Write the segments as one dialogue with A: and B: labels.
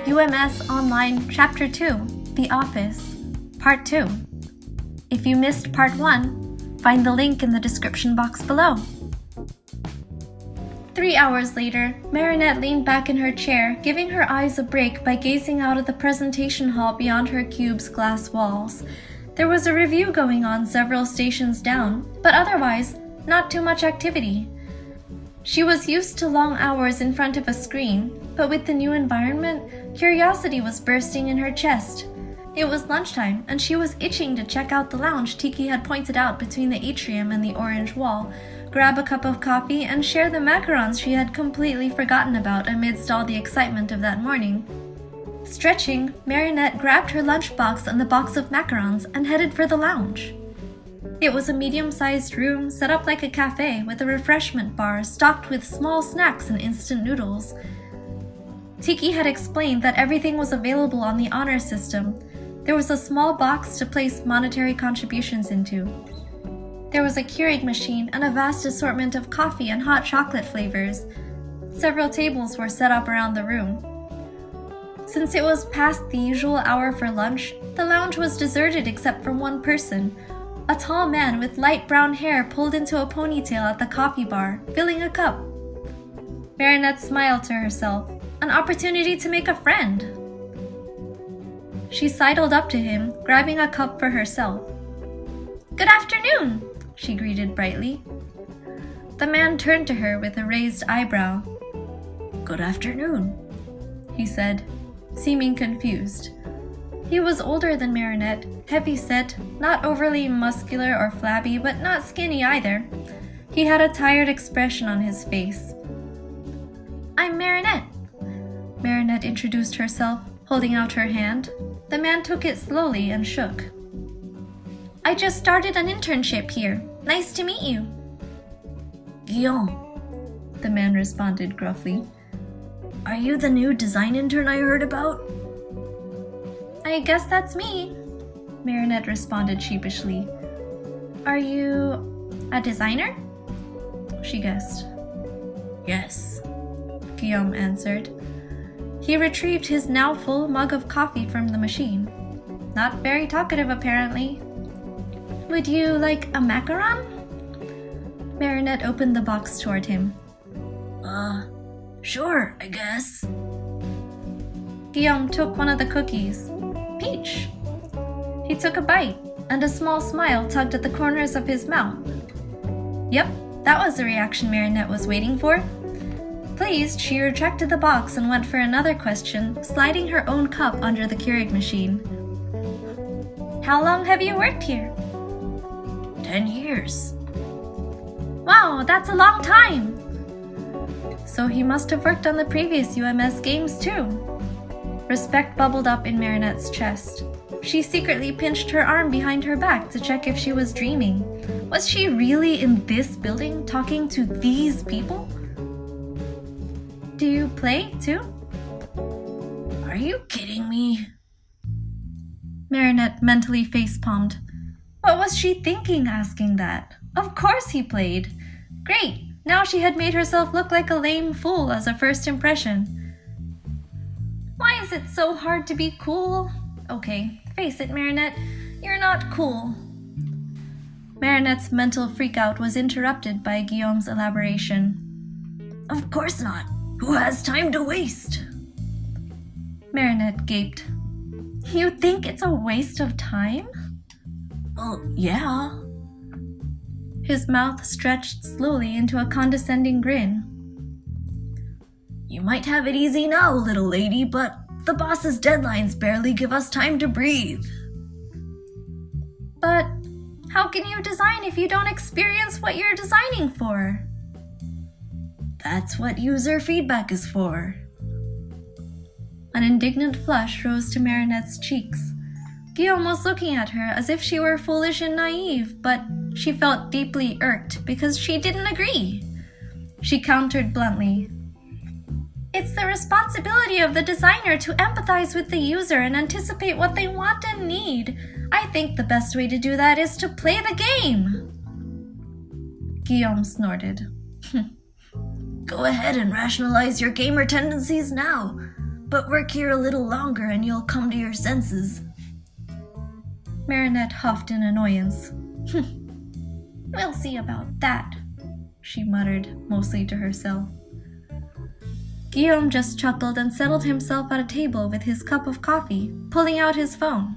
A: UMS Online Chapter 2, The Office, Part 2. If you missed Part 1, find the link in the description box below. 3 hours later, Marinette leaned back in her chair, giving her eyes a break by gazing out at the presentation hall beyond her cube's glass walls. There was a review going on several stations down, but otherwise, not too much activity. She was used to long hours in front of a screen, but with the new environment, curiosity was bursting in her chest. It was lunchtime, and she was itching to check out the lounge Tiki had pointed out between the atrium and the orange wall, grab a cup of coffee, and share the macarons she had completely forgotten about amidst all the excitement of that morning. Stretching, Marinette grabbed her lunchbox and the box of macarons and headed for the lounge. It was a medium-sized room set up like a cafe with a refreshment bar stocked with small snacks and instant noodles. Tiki had explained that everything was available on the honor system. There was a small box to place monetary contributions into. There was a Keurig machine and a vast assortment of coffee and hot chocolate flavors. Several tables were set up around the room. Since it was past the usual hour for lunch, the lounge was deserted except for one person, a tall man with light brown hair pulled into a ponytail at the coffee bar, filling a cup. Marinette smiled to herself, an opportunity to make a friend. She sidled up to him, grabbing a cup for herself. "Good afternoon," she greeted brightly. The man turned to her with a raised eyebrow.
B: "Good afternoon,"
A: he said, seeming confused. He was older than Marinette, heavy-set, not overly muscular or flabby, but not skinny either. He had a tired expression on his face. "I'm Marinette." Marinette introduced herself, holding out her hand. The man took it slowly and shook. "I just started an internship here. Nice to meet you."
B: "Guillaume,"
A: the man responded gruffly.
B: "Are you the new design intern I heard about?"
A: "I guess that's me," Marinette responded sheepishly. "Are you a designer?" she guessed.
B: "Yes,"
A: Guillaume answered. He retrieved his now full mug of coffee from the machine. Not very talkative, apparently. "Would you like a macaron?" Marinette opened the box toward him.
B: Sure, I guess."
A: Guillaume took one of the cookies. Peach. He took a bite, and a small smile tugged at the corners of his mouth. Yep, that was the reaction Marinette was waiting for. Pleased, she retracted the box and went for another question, sliding her own cup under the Keurig machine. "How long have you worked here?"
B: 10 years.
A: "Wow, that's a long time!" So he must have worked on the previous UMS games too. Respect bubbled up in Marinette's chest. She secretly pinched her arm behind her back to check if she was dreaming. Was she really in this building talking to these people? "Do you play too?"
B: Are you kidding me?
A: Marinette mentally facepalmed. What was she thinking asking that? Of course he played. Great! Now she had made herself look like a lame fool as a first impression. Why is it so hard to be cool? Okay, face it, Marinette. You're not cool. Marinette's mental freakout was interrupted by Guillaume's elaboration.
B: Of course not. Who has time to waste?
A: Marinette gaped. You think it's a waste of time?
B: Well, yeah.
A: His mouth stretched slowly into a condescending grin.
B: You might have it easy now, little lady, but the boss's deadlines barely give us time to breathe.
A: But how can you design if you don't experience what you're designing for?
B: That's what user feedback is for.
A: An indignant flush rose to Marinette's cheeks. Guillaume was looking at her as if she were foolish and naive, but she felt deeply irked because she didn't agree. She countered bluntly. It's the responsibility of the designer to empathize with the user and anticipate what they want and need. I think the best way to do that is to play the game. Guillaume snorted.
B: Go ahead and rationalize your gamer tendencies now. but work here a little longer and you'll come to your senses.
A: Marinette huffed in annoyance. We'll see about that, she muttered, mostly to herself. Guillaume just chuckled and settled himself at a table with his cup of coffee, pulling out his phone.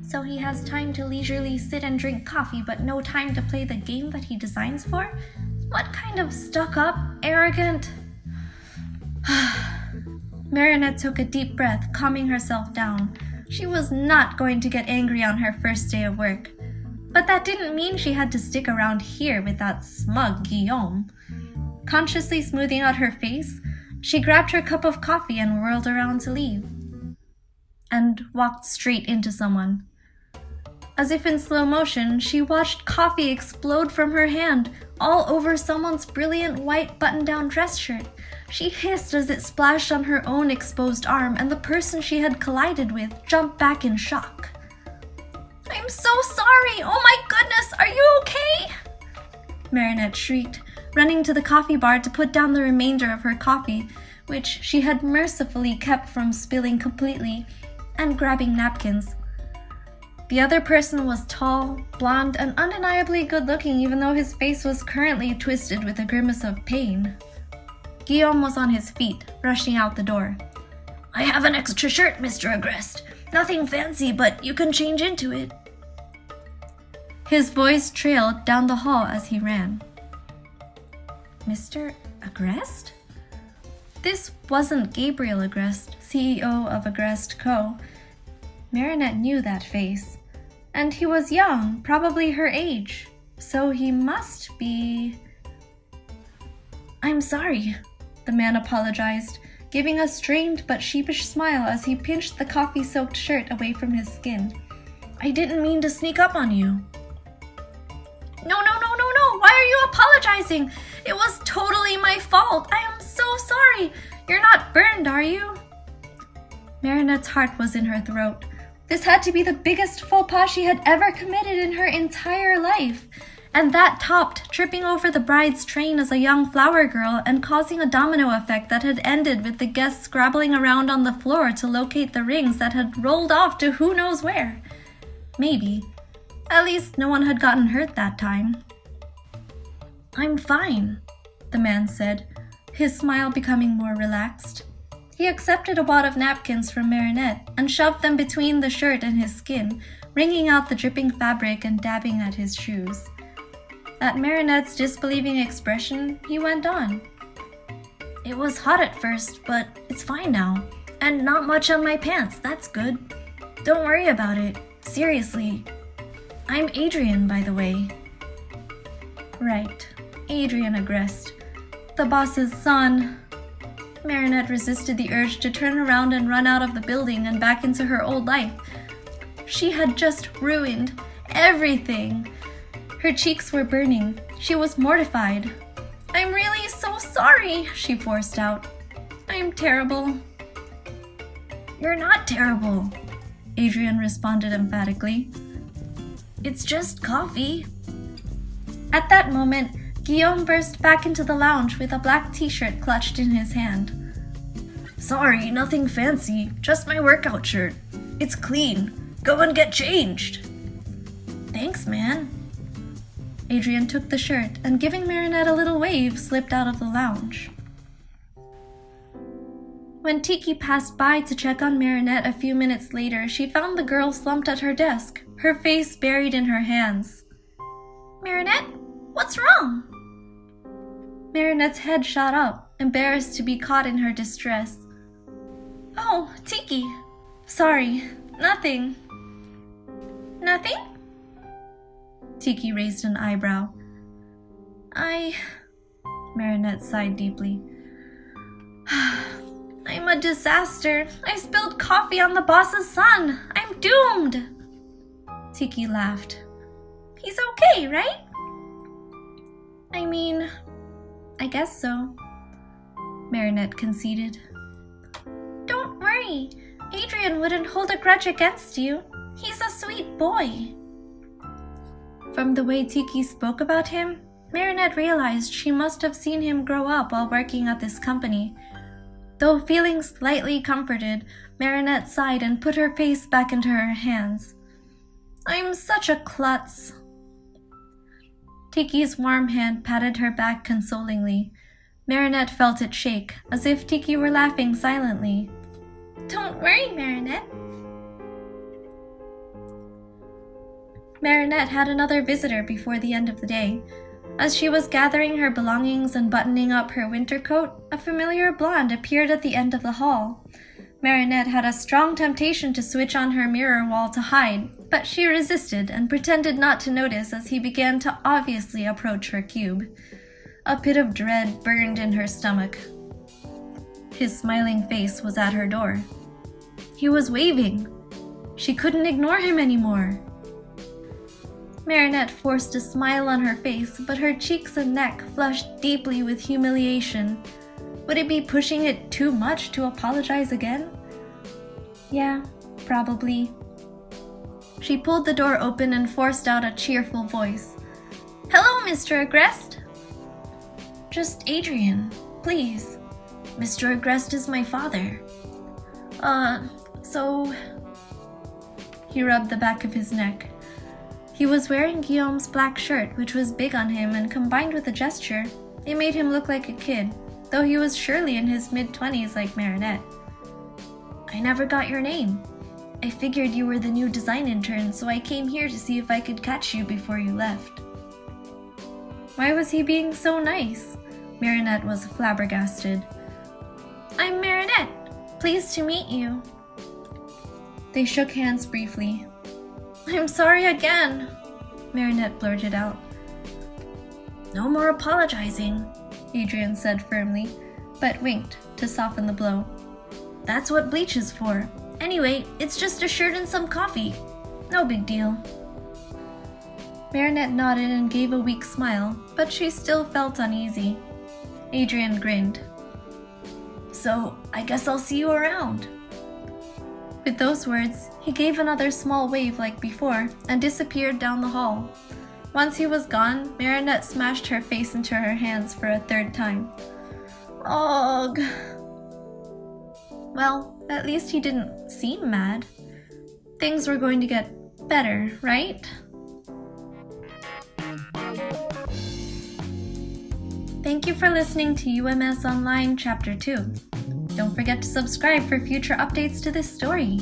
A: So he has time to leisurely sit and drink coffee, but no time to play the game that he designs for? What kind of stuck-up, arrogant... Marinette took a deep breath, calming herself down. She was not going to get angry on her first day of work. But that didn't mean she had to stick around here with that smug Guillaume. Consciously smoothing out her face, she grabbed her cup of coffee and whirled around to leave. And walked straight into someone. As if in slow motion, she watched coffee explode from her hand, all over someone's brilliant white button-down dress shirt. She hissed as it splashed on her own exposed arm, and the person she had collided with jumped back in shock. I'm so sorry! Oh my goodness, are you okay? Marinette shrieked, running to the coffee bar to put down the remainder of her coffee, which she had mercifully kept from spilling completely, and grabbing napkins. The other person was tall, blonde, and undeniably good-looking, even though his face was currently twisted with a grimace of pain. Guillaume was on his feet, rushing out the door.
B: I have an extra shirt, Mr. Agreste. Nothing fancy, but you can change into it.
A: His voice trailed down the hall as he ran. Mr. Agreste? This wasn't Gabriel Agreste, CEO of Agreste Co. Marinette knew that face. And he was young, probably her age. So he must be... I'm sorry, the man apologized, giving a strained but sheepish smile as he pinched the coffee-soaked shirt away from his skin.
B: I didn't mean to sneak up on you.
A: No. Why are you apologizing? It was totally my fault. I am so sorry. You're not burned, are you? Marinette's heart was in her throat. This had to be the biggest faux pas she had ever committed in her entire life. And that topped tripping over the bride's train as a young flower girl and causing a domino effect that had ended with the guests scrabbling around on the floor to locate the rings that had rolled off to who knows where. Maybe. At least no one had gotten hurt that time. I'm fine, the man said, his smile becoming more relaxed. He accepted a wad of napkins from Marinette and shoved them between the shirt and his skin, wringing out the dripping fabric and dabbing at his shoes. At Marinette's disbelieving expression, he went on. It was hot at first, but it's fine now. And not much on my pants, that's good. Don't worry about it. Seriously. I'm Adrien, by the way. Right. Adrien Agreste. The boss's son. Marinette resisted the urge to turn around and run out of the building and back into her old life. She had just ruined everything. Her cheeks were burning. She was mortified. I'm really so sorry, she forced out. I'm terrible. You're not terrible, Adrien responded emphatically. It's just coffee. At that moment, Guillaume burst back into the lounge with a black t-shirt clutched in his hand.
B: Sorry, nothing fancy. Just my workout shirt. It's clean. Go and get changed.
A: Thanks, man. Adrien took the shirt and, giving Marinette a little wave, slipped out of the lounge. When Tiki passed by to check on Marinette a few minutes later, she found the girl slumped at her desk, her face buried in her hands. Marinette, what's wrong? Marinette's head shot up, embarrassed to be caught in her distress. Oh, Tiki. Sorry, nothing. Nothing? Tiki raised an eyebrow. Marinette sighed deeply. I'm a disaster. I spilled coffee on the boss's son. I'm doomed. Tiki laughed. He's okay, right? I mean, I guess so. Marinette conceded. Don't worry. Adrien wouldn't hold a grudge against you. He's a sweet boy. From the way Tiki spoke about him, Marinette realized she must have seen him grow up while working at this company. Though feeling slightly comforted, Marinette sighed and put her face back into her hands. I'm such a klutz. Tiki's warm hand patted her back consolingly. Marinette felt it shake, as if Tiki were laughing silently. Don't worry, Marinette. Marinette had another visitor before the end of the day. As she was gathering her belongings and buttoning up her winter coat, a familiar blonde appeared at the end of the hall. Marinette had a strong temptation to switch on her mirror wall to hide, but she resisted and pretended not to notice as he began to obviously approach her cube. A pit of dread burned in her stomach. His smiling face was at her door. He was waving. She couldn't ignore him anymore. Marinette forced a smile on her face, but her cheeks and neck flushed deeply with humiliation. Would it be pushing it too much to apologize again? Yeah, probably. She pulled the door open and forced out a cheerful voice. Hello, Mr. Agreste. Just Adrien, please. Mr. Agreste is my father. So... He rubbed the back of his neck. He was wearing Guillaume's black shirt, which was big on him, and combined with the gesture, it made him look like a kid, though he was surely in his mid-20s like Marinette. I never got your name. I figured you were the new design intern, so I came here to see if I could catch you before you left. Why was he being so nice? Marinette was flabbergasted. I'm Marinette. Pleased to meet you. They shook hands briefly. I'm sorry again, Marinette blurted out. No more apologizing, Adrien said firmly, but winked to soften the blow. That's what bleach is for. Anyway, it's just a shirt and some coffee. No big deal. Marinette nodded and gave a weak smile, but she still felt uneasy. Adrien grinned. So, I guess I'll see you around. With those words, he gave another small wave like before and disappeared down the hall. Once he was gone, Marinette smashed her face into her hands for a third time. Ugh. Well, at least he didn't seem mad. Things were going to get better, right? Thank you for listening to UMS Online Chapter 2. Don't forget to subscribe for future updates to this story.